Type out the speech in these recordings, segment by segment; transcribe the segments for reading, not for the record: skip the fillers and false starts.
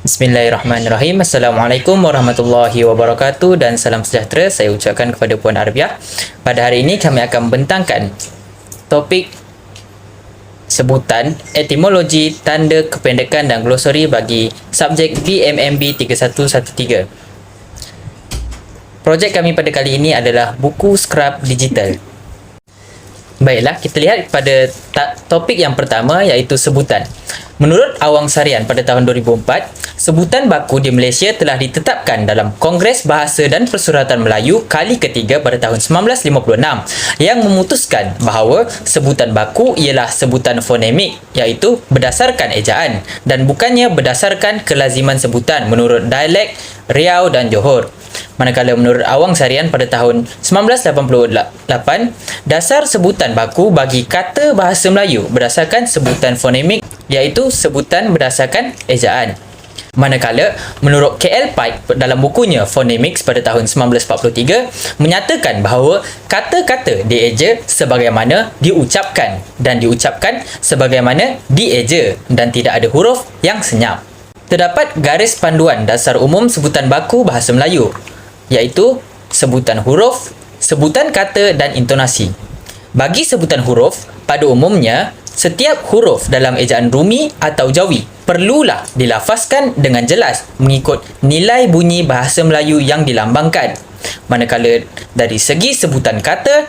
Bismillahirrahmanirrahim. Assalamualaikum warahmatullahi wabarakatuh dan salam sejahtera saya ucapkan kepada Puan Arbiah. Pada hari ini kami akan membentangkan topik sebutan etimologi, tanda kependekan dan glosari bagi subjek BMMB 3113. Projek kami pada kali ini adalah buku skrap digital. Baiklah, kita lihat pada topik yang pertama iaitu sebutan. Menurut Awang Sarian pada tahun 2004, sebutan baku di Malaysia telah ditetapkan dalam Kongres Bahasa dan Persuratan Melayu kali ketiga pada tahun 1956 yang memutuskan bahawa sebutan baku ialah sebutan fonemik iaitu berdasarkan ejaan dan bukannya berdasarkan kelaziman sebutan menurut dialek Riau dan Johor. Manakala menurut Awang Sarian pada tahun 1988, dasar sebutan baku bagi kata bahasa Melayu berdasarkan sebutan fonemik iaitu sebutan berdasarkan ejaan. Manakala menurut KL Pike dalam bukunya Phonemics pada tahun 1943 menyatakan bahawa kata-kata dieja sebagaimana diucapkan dan diucapkan sebagaimana dieja dan tidak ada huruf yang senyap. Terdapat garis panduan dasar umum sebutan baku bahasa Melayu iaitu sebutan huruf, sebutan kata dan intonasi. Bagi sebutan huruf, pada umumnya setiap huruf dalam ejaan Rumi atau Jawi perlulah dilafazkan dengan jelas mengikut nilai bunyi bahasa Melayu yang dilambangkan. Manakala dari segi sebutan kata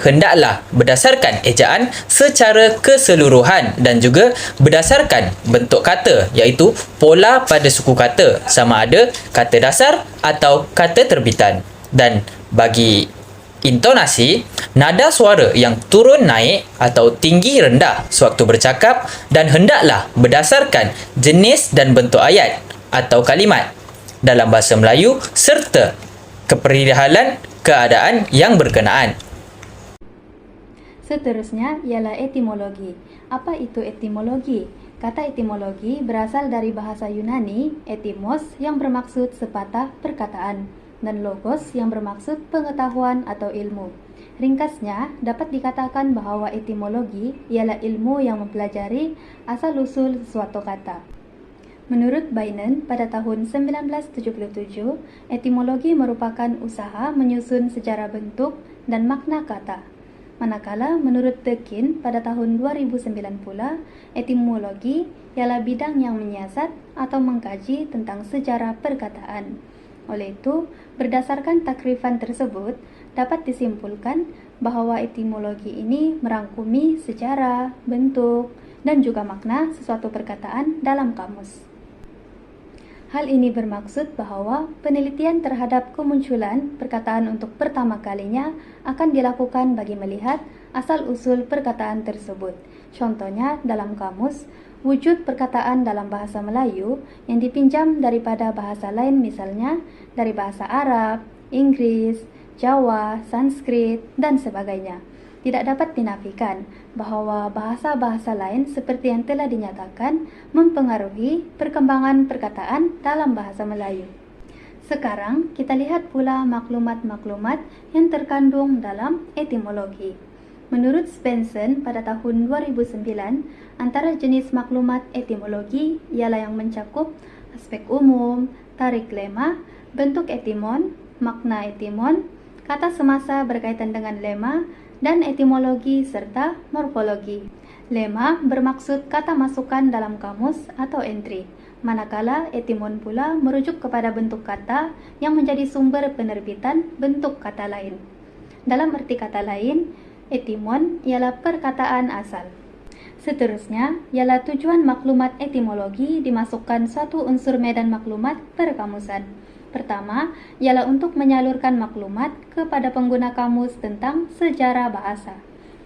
hendaklah berdasarkan ejaan secara keseluruhan dan juga berdasarkan bentuk kata iaitu pola pada suku kata sama ada kata dasar atau kata terbitan. Dan bagi intonasi, nada suara yang turun naik atau tinggi rendah sewaktu bercakap dan hendaklah berdasarkan jenis dan bentuk ayat atau kalimat dalam bahasa Melayu serta keperihalan keadaan yang berkenaan. Seterusnya ialah etimologi. Apa itu etimologi? Kata etimologi berasal dari bahasa Yunani etimos yang bermaksud sepatah perkataan dan logos yang bermaksud pengetahuan atau ilmu. Ringkasnya, dapat dikatakan bahawa etimologi ialah ilmu yang mempelajari asal-usul sesuatu kata. Menurut Bainan, pada tahun 1977, etimologi merupakan usaha menyusun sejarah bentuk dan makna kata. Manakala menurut Deakin pada tahun 2009 pula, etimologi ialah bidang yang menyiasat atau mengkaji tentang sejarah perkataan. Oleh itu, berdasarkan takrifan tersebut, dapat disimpulkan bahawa etimologi ini merangkumi sejarah, bentuk, dan juga makna sesuatu perkataan dalam kamus. Hal ini bermaksud bahawa penelitian terhadap kemunculan perkataan untuk pertama kalinya akan dilakukan bagi melihat asal-usul perkataan tersebut. Contohnya dalam kamus, wujud perkataan dalam bahasa Melayu yang dipinjam daripada bahasa lain misalnya dari bahasa Arab, Inggris, Jawa, Sanskrit, dan sebagainya. Tidak dapat dinafikan bahawa bahasa-bahasa lain seperti yang telah dinyatakan mempengaruhi perkembangan perkataan dalam bahasa Melayu. Sekarang kita lihat pula maklumat-maklumat yang terkandung dalam etimologi. Menurut Svensson pada tahun 2009, antara jenis maklumat etimologi ialah yang mencakup aspek umum, tarik lema, bentuk etimon, makna etimon, kata semasa berkaitan dengan lema, dan etimologi serta morfologi. Lema bermaksud kata masukan dalam kamus atau entry, manakala etimon pula merujuk kepada bentuk kata yang menjadi sumber penerbitan bentuk kata lain. Dalam arti kata lain, etimon ialah perkataan asal. Seterusnya ialah tujuan maklumat etimologi dimasukkan suatu unsur medan maklumat perkamusan. Pertama, ialah untuk menyalurkan maklumat kepada pengguna kamus tentang sejarah bahasa.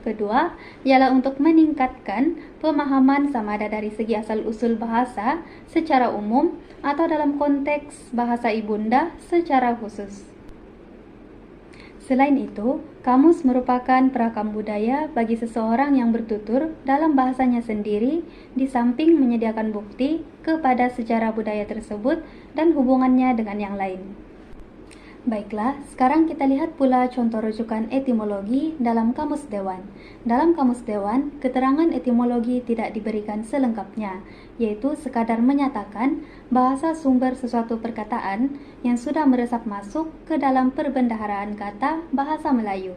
Kedua, ialah untuk meningkatkan pemahaman sama ada dari segi asal-usul bahasa secara umum atau dalam konteks bahasa ibunda secara khusus. Selain itu, kamus merupakan perakam budaya bagi seseorang yang bertutur dalam bahasanya sendiri di samping menyediakan bukti kepada sejarah budaya tersebut dan hubungannya dengan yang lain. Baiklah, sekarang kita lihat pula contoh rujukan etimologi dalam Kamus Dewan. Dalam Kamus Dewan, keterangan etimologi tidak diberikan selengkapnya, yaitu sekadar menyatakan bahasa sumber sesuatu perkataan yang sudah meresap masuk ke dalam perbendaharaan kata bahasa Melayu.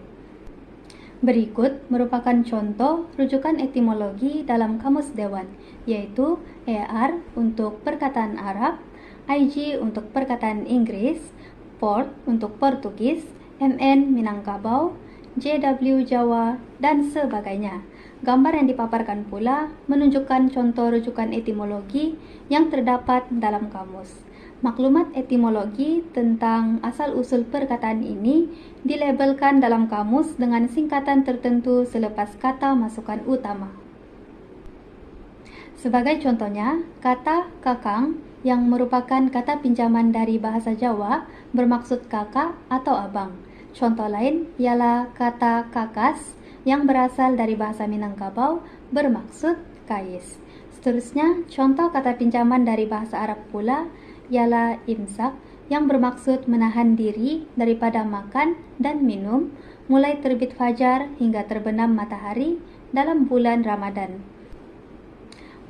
Berikut merupakan contoh rujukan etimologi dalam Kamus Dewan, yaitu ER untuk perkataan Arab, IG untuk perkataan Inggris, Port untuk Portugis, MN Minangkabau, JW Jawa, dan sebagainya. Gambar yang dipaparkan pula menunjukkan contoh rujukan etimologi yang terdapat dalam kamus. Maklumat etimologi tentang asal-usul perkataan ini dilabelkan dalam kamus dengan singkatan tertentu selepas kata masukan utama. Sebagai contohnya, kata kakang yang merupakan kata pinjaman dari bahasa Jawa bermaksud kakak atau abang. Contoh lain ialah kata kakas yang berasal dari bahasa Minangkabau bermaksud kais. Seterusnya, contoh kata pinjaman dari bahasa Arab pula ialah imsak yang bermaksud menahan diri daripada makan dan minum mulai terbit fajar hingga terbenam matahari dalam bulan Ramadan.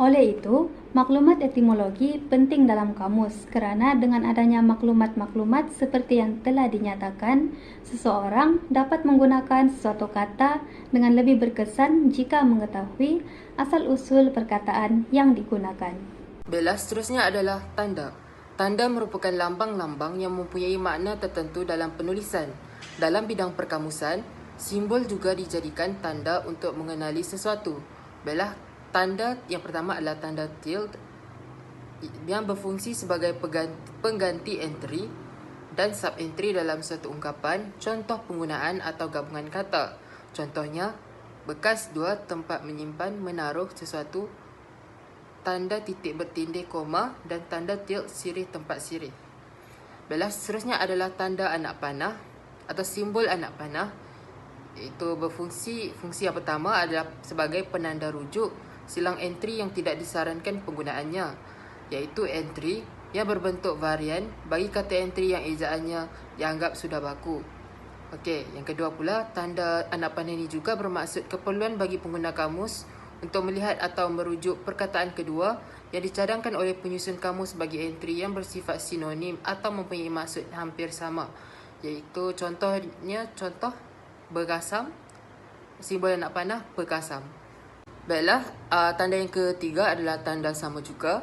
Oleh itu, maklumat etimologi penting dalam kamus kerana dengan adanya maklumat-maklumat seperti yang telah dinyatakan, seseorang dapat menggunakan sesuatu kata dengan lebih berkesan jika mengetahui asal-usul perkataan yang digunakan. Baiklah, seterusnya adalah tanda. Tanda merupakan lambang-lambang yang mempunyai makna tertentu dalam penulisan. Dalam bidang perkamusan, simbol juga dijadikan tanda untuk mengenali sesuatu. Baiklah, tanda yang pertama adalah tanda tilde yang berfungsi sebagai pengganti entry dan sub-entry dalam suatu ungkapan, contoh penggunaan atau gabungan kata. Contohnya, bekas dua tempat menyimpan menaruh sesuatu, tanda titik bertindih koma dan tanda tilde sirih tempat sirih. Baiklah, seterusnya adalah tanda anak panah atau simbol anak panah. Itu fungsi yang pertama adalah sebagai penanda rujuk silang entry yang tidak disarankan penggunaannya, iaitu entry yang berbentuk varian bagi kata entry yang ejaannya dianggap sudah baku. Okey, yang kedua pula, tanda anak panah ini juga bermaksud keperluan bagi pengguna kamus untuk melihat atau merujuk perkataan kedua yang dicadangkan oleh penyusun kamus bagi entry yang bersifat sinonim atau mempunyai maksud hampir sama, iaitu contohnya berkasam, simbol anak panah berkasam. Baiklah, tanda yang ketiga adalah tanda sama juga,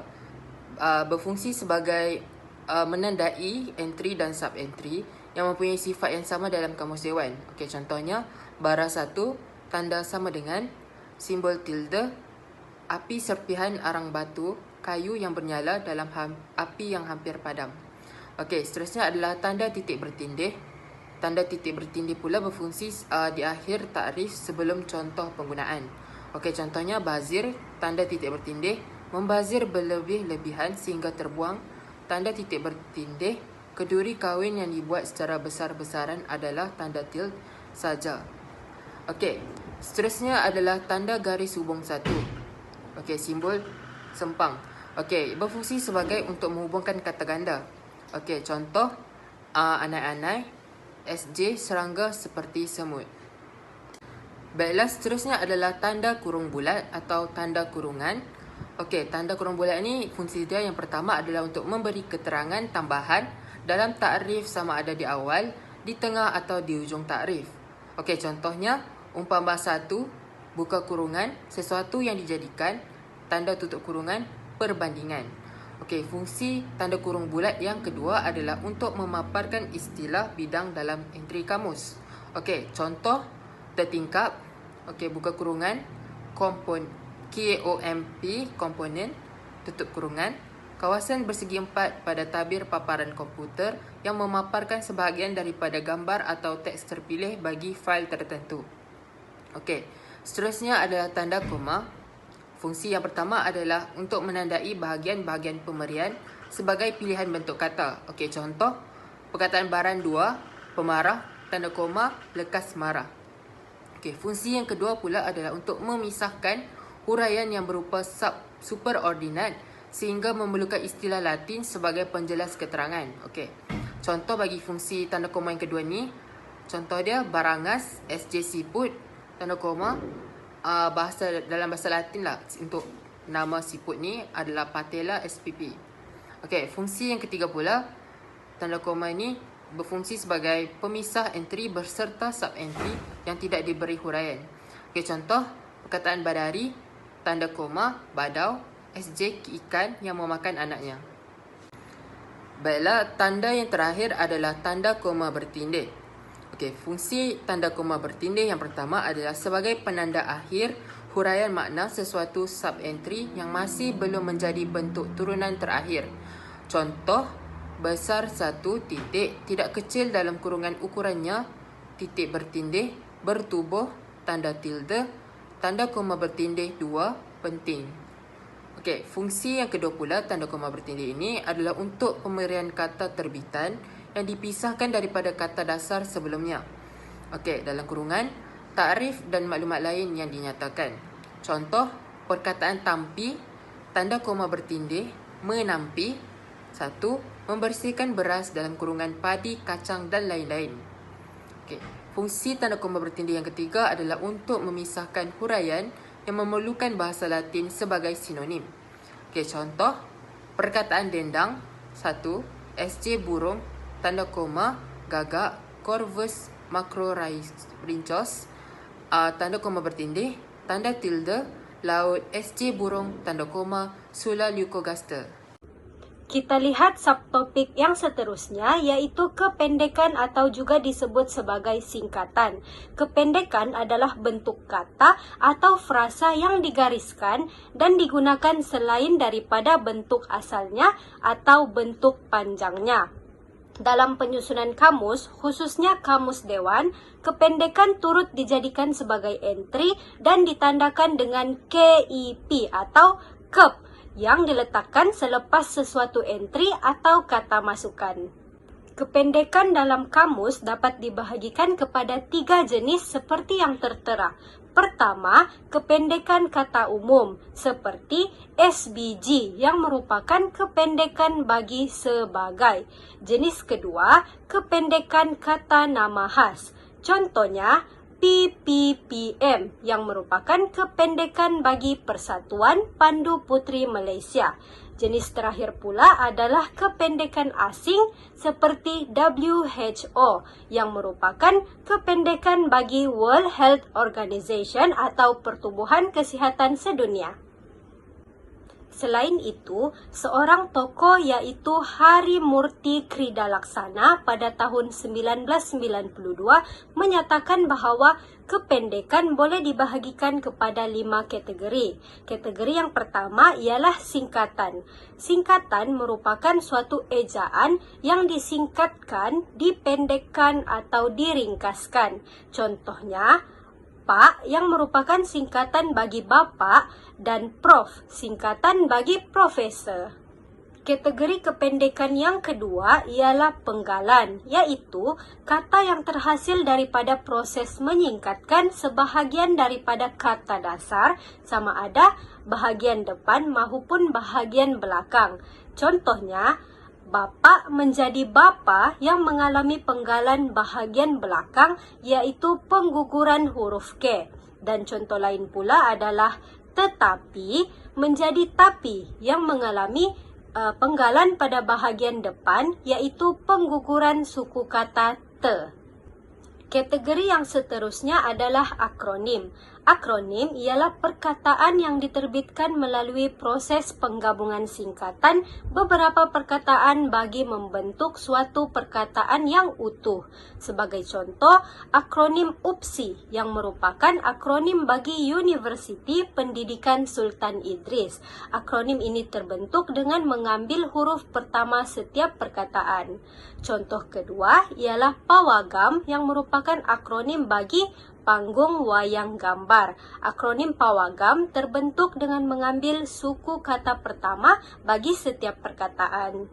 berfungsi sebagai menandai entry dan sub-entry yang mempunyai sifat yang sama dalam kamus dewan. Okey, contohnya bara 1, tanda sama dengan simbol tilde, api serpihan arang batu, kayu yang bernyala dalam api yang hampir padam. Okey, seterusnya adalah tanda titik bertindih. Tanda titik bertindih pula berfungsi di akhir takrif sebelum contoh penggunaan. Okey, contohnya bazir, tanda titik bertindih, membazir berlebih-lebihan sehingga terbuang. Tanda titik bertindih, keduri kahwin yang dibuat secara besar-besaran adalah tanda tilde saja. Okey, seterusnya adalah tanda garis hubung satu. Okey, simbol sempang. Okey, berfungsi sebagai untuk menghubungkan kata ganda. Okey, contoh anai-anai, SJ serangga seperti semut. Baiklah, seterusnya adalah tanda kurung bulat atau tanda kurungan. Okey, tanda kurung bulat ini fungsi dia yang pertama adalah untuk memberi keterangan tambahan dalam takrif sama ada di awal, di tengah atau di hujung takrif. Okey, contohnya umpama 1, buka kurungan, sesuatu yang dijadikan, tanda tutup kurungan, perbandingan. Okey, fungsi tanda kurung bulat yang kedua adalah untuk memaparkan istilah bidang dalam entry kamus. Okey, contoh tertingkap, okey, buka kurungan, KOMP, komponen, tutup kurungan, kawasan bersegi empat pada tabir paparan komputer yang memaparkan sebahagian daripada gambar atau teks terpilih bagi fail tertentu. Okey, seterusnya adalah tanda koma. Fungsi yang pertama adalah untuk menandai bahagian-bahagian pemberian sebagai pilihan bentuk kata. Okey, contoh perkataan baran 2, pemarah, tanda koma, lekas marah. Okey, fungsi yang kedua pula adalah untuk memisahkan huraian yang berupa superordinat sehingga memerlukan istilah Latin sebagai penjelas keterangan. Okey, Contoh bagi fungsi tanda koma yang kedua ni, contoh dia Barangas SJ Siput, tanda koma, dalam bahasa Latin lah untuk nama siput ni adalah Patella SPP. Okey, fungsi yang ketiga pula, tanda koma ni berfungsi sebagai pemisah entry berserta sub-entry yang tidak diberi huraian. Okey, contoh perkataan Badari, tanda koma, Badau, SJ ikan yang memakan anaknya. Baiklah, tanda yang terakhir adalah tanda koma bertindih. Okey, fungsi tanda koma bertindih yang pertama adalah sebagai penanda akhir huraian makna sesuatu sub-entry yang masih belum menjadi bentuk turunan terakhir. Contoh, besar satu titik, tidak kecil dalam kurungan ukurannya, titik bertindih, bertubuh, tanda tilde, tanda koma bertindih 2, penting. Okey, fungsi yang kedua pula tanda koma bertindih ini adalah untuk pemberian kata terbitan yang dipisahkan daripada kata dasar sebelumnya. Okey, dalam kurungan, takrif dan maklumat lain yang dinyatakan. Contoh, perkataan tampi, tanda koma bertindih, menampi, 1, membersihkan beras dalam kurungan padi, kacang dan lain-lain. Okey, fungsi tanda koma bertindih yang ketiga adalah untuk memisahkan huraian yang memerlukan bahasa Latin sebagai sinonim. Okey, contoh, perkataan dendang, 1, SJ burung, tanda koma, gagak, corvus macrorhynchos, tanda koma bertindih, tanda tilde, laut, SJ burung, tanda koma, Sula leucogaster. Kita lihat subtopik yang seterusnya, yaitu kependekan atau juga disebut sebagai singkatan. Kependekan adalah bentuk kata atau frasa yang digariskan dan digunakan selain daripada bentuk asalnya atau bentuk panjangnya. Dalam penyusunan kamus, khususnya kamus dewan, kependekan turut dijadikan sebagai entry dan ditandakan dengan KIP atau KEP yang diletakkan selepas sesuatu entry atau kata masukan. Kependekan dalam kamus dapat dibahagikan kepada 3 jenis seperti yang tertera. Pertama, kependekan kata umum seperti SBG yang merupakan kependekan bagi sebagai. Jenis kedua, kependekan kata nama khas. Contohnya, PPPM yang merupakan kependekan bagi Persatuan Pandu Putri Malaysia. Jenis terakhir pula adalah kependekan asing seperti WHO yang merupakan kependekan bagi World Health Organization atau Pertubuhan Kesihatan Sedunia. Selain itu, seorang tokoh yaitu Hari Murti Kridalaksana pada tahun 1992 menyatakan bahawa kependekan boleh dibahagikan kepada 5 kategori. Kategori yang pertama ialah singkatan. Singkatan merupakan suatu ejaan yang disingkatkan, dipendekkan atau diringkaskan. Contohnya, Pak yang merupakan singkatan bagi Bapak dan Prof singkatan bagi Profesor. Kategori kependekan yang kedua ialah penggalan, iaitu kata yang terhasil daripada proses menyingkatkan sebahagian daripada kata dasar sama ada bahagian depan maupun bahagian belakang. Contohnya, Bapak menjadi bapa yang mengalami penggalan bahagian belakang iaitu pengguguran huruf K. Dan contoh lain pula adalah tetapi menjadi tapi yang mengalami penggalan pada bahagian depan iaitu pengguguran suku kata te. Kategori yang seterusnya adalah akronim. Akronim ialah perkataan yang diterbitkan melalui proses penggabungan singkatan beberapa perkataan bagi membentuk suatu perkataan yang utuh. Sebagai contoh, akronim UPSI yang merupakan akronim bagi Universiti Pendidikan Sultan Idris. Akronim ini terbentuk dengan mengambil huruf pertama setiap perkataan. Contoh kedua ialah PAWAGAM yang merupakan akronim bagi Panggung Wayang Gambar. Akronim PAWAGAM terbentuk dengan mengambil suku kata pertama bagi setiap perkataan.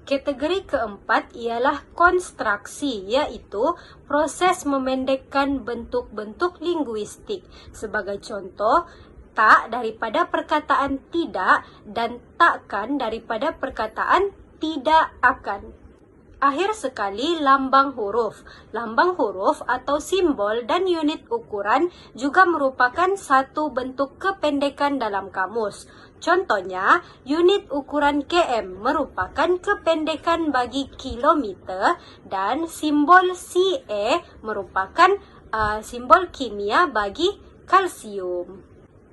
Kategori keempat ialah konstruksi, iaitu proses memendekkan bentuk-bentuk linguistik. Sebagai contoh, tak daripada perkataan tidak dan takkan daripada perkataan tidak akan. Akhir sekali, lambang huruf. Lambang huruf atau simbol dan unit ukuran juga merupakan satu bentuk kependekan dalam kamus. Contohnya, unit ukuran km merupakan kependekan bagi kilometer dan simbol Ca merupakan simbol kimia bagi kalsium.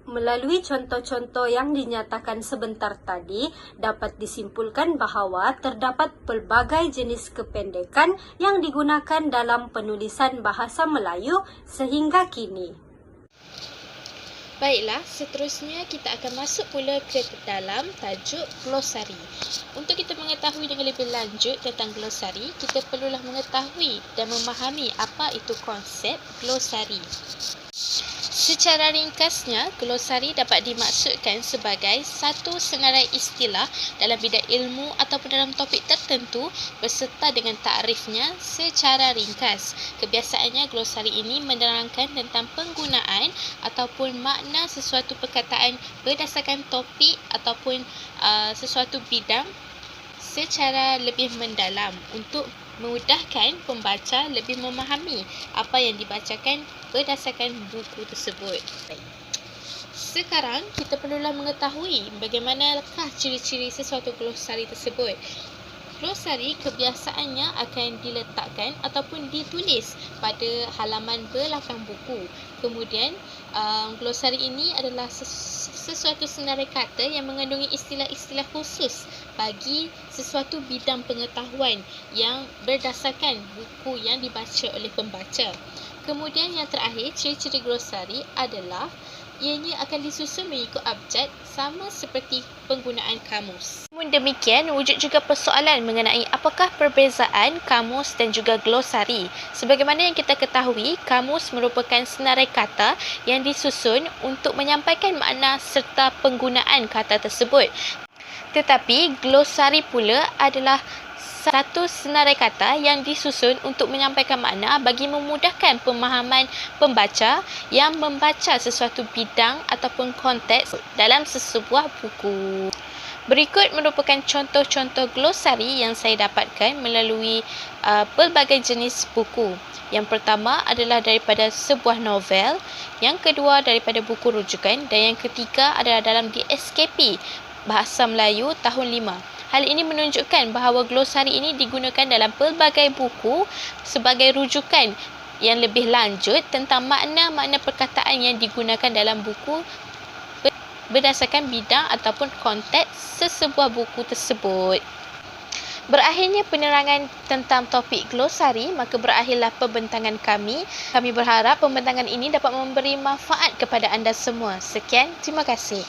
Melalui contoh-contoh yang dinyatakan sebentar tadi, dapat disimpulkan bahawa terdapat pelbagai jenis kependekan yang digunakan dalam penulisan bahasa Melayu sehingga kini. Baiklah, seterusnya kita akan masuk pula ke dalam tajuk glosari. Untuk kita mengetahui dengan lebih lanjut tentang glosari, kita perlulah mengetahui dan memahami apa itu konsep glosari. Secara ringkasnya, glosari dapat dimaksudkan sebagai satu senarai istilah dalam bidang ilmu ataupun dalam topik tertentu berserta dengan takrifnya secara ringkas. Kebiasaannya, glosari ini menerangkan tentang penggunaan ataupun makna sesuatu perkataan berdasarkan topik ataupun sesuatu bidang secara lebih mendalam untuk memudahkan pembaca lebih memahami apa yang dibacakan berdasarkan buku tersebut. Sekarang kita perlulah mengetahui bagaimanakah ciri-ciri sesuatu glosari tersebut. Glosari kebiasaannya akan diletakkan ataupun ditulis pada halaman belakang buku. Kemudian, glosari ini adalah sesuatu senarai kata yang mengandungi istilah-istilah khusus bagi sesuatu bidang pengetahuan yang berdasarkan buku yang dibaca oleh pembaca. Kemudian yang terakhir, ciri-ciri glosari adalah ianya akan disusun mengikut abjad sama seperti penggunaan kamus. Namun demikian, wujud juga persoalan mengenai apakah perbezaan kamus dan juga glosari. Sebagaimana yang kita ketahui, kamus merupakan senarai kata yang disusun untuk menyampaikan makna serta penggunaan kata tersebut. Tetapi glosari pula adalah satu senarai kata yang disusun untuk menyampaikan makna bagi memudahkan pemahaman pembaca yang membaca sesuatu bidang ataupun konteks dalam sesebuah buku. Berikut merupakan contoh-contoh glosari yang saya dapatkan melalui pelbagai jenis buku. Yang pertama adalah daripada sebuah novel, yang kedua daripada buku rujukan dan yang ketiga adalah dalam DSKP Bahasa Melayu tahun 5. Hal ini menunjukkan bahawa glosari ini digunakan dalam pelbagai buku sebagai rujukan yang lebih lanjut tentang makna-makna perkataan yang digunakan dalam buku berdasarkan bidang ataupun konteks sesebuah buku tersebut. Berakhirnya penerangan tentang topik glosari, maka berakhirlah pembentangan kami. Kami berharap pembentangan ini dapat memberi manfaat kepada anda semua. Sekian, terima kasih.